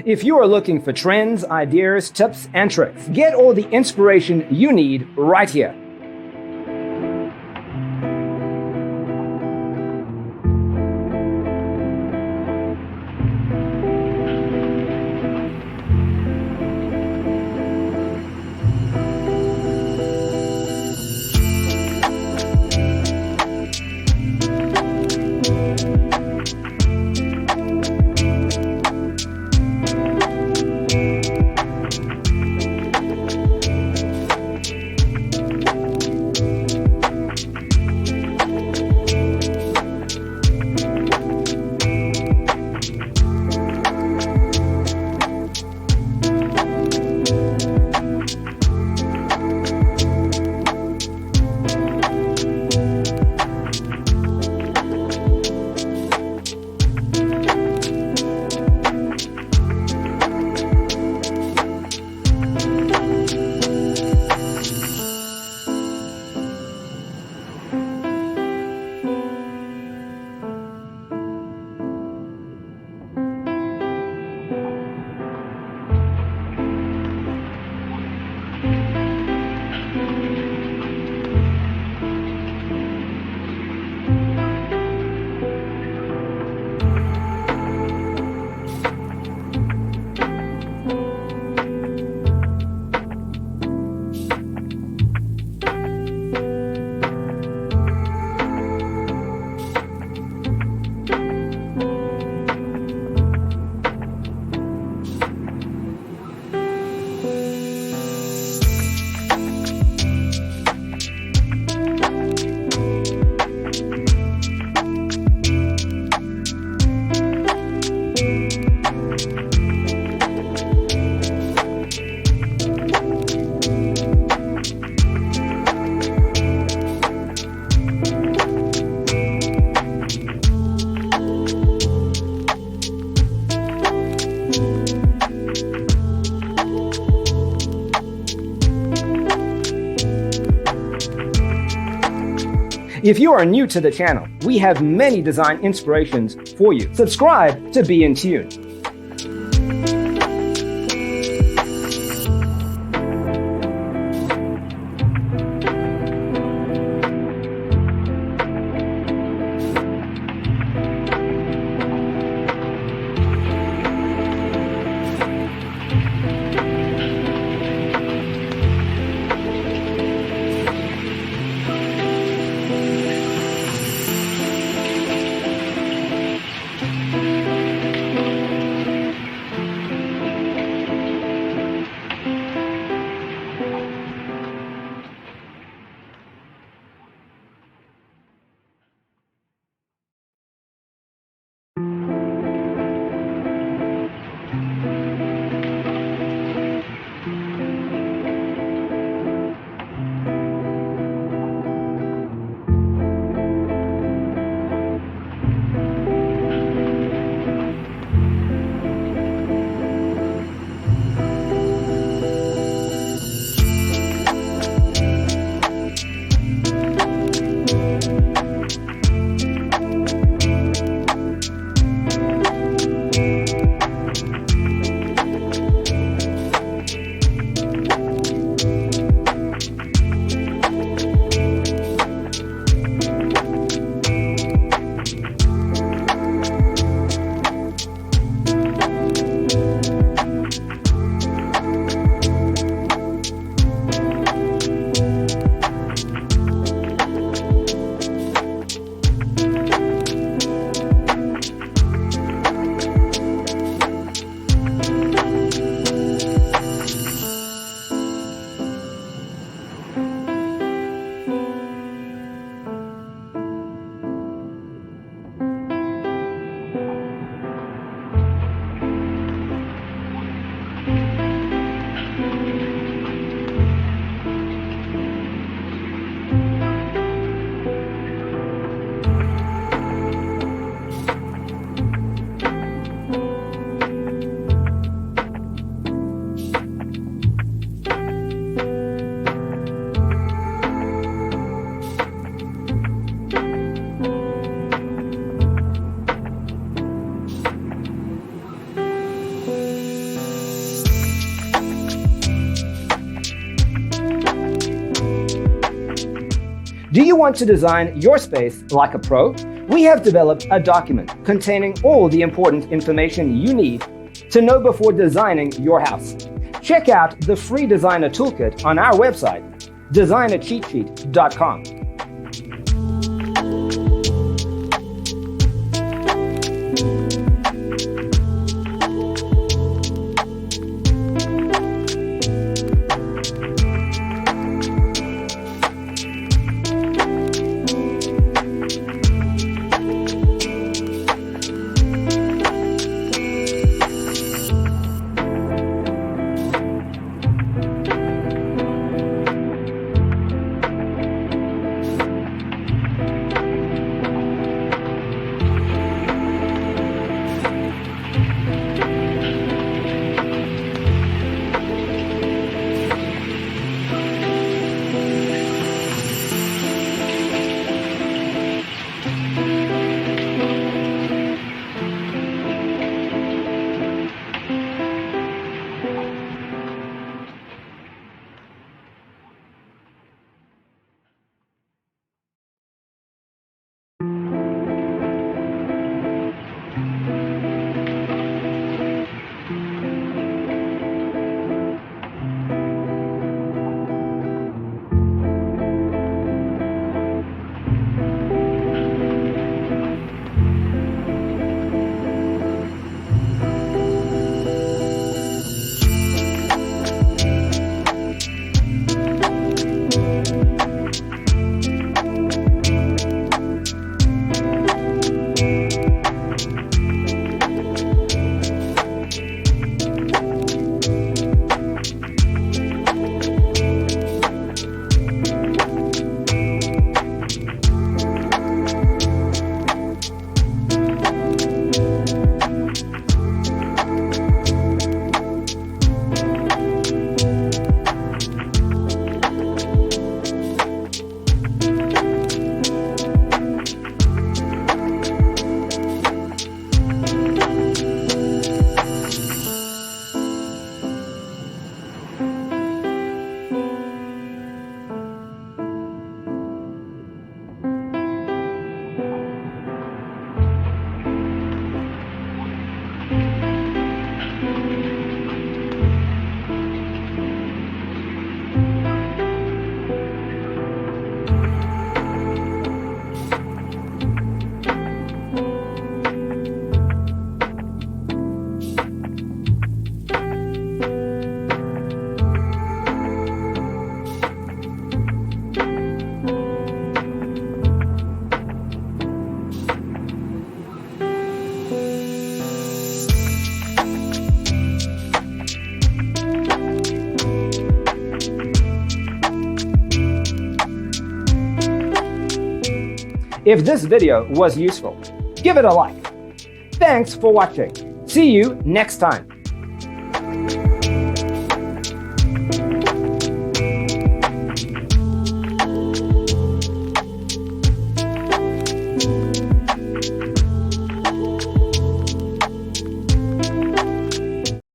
If you are looking for trends, ideas, tips, and tricks, get all the inspiration you need right here. If you are new to the channel, we have many design inspirations for you. Subscribe to be in tune. Do you want to design your space like a pro? We have developed a document containing all the important information you need to know before designing your house. Check out the free designer toolkit on our website, designercheatsheet.com. If this video was useful, give it a like. Thanks for watching. See you next time.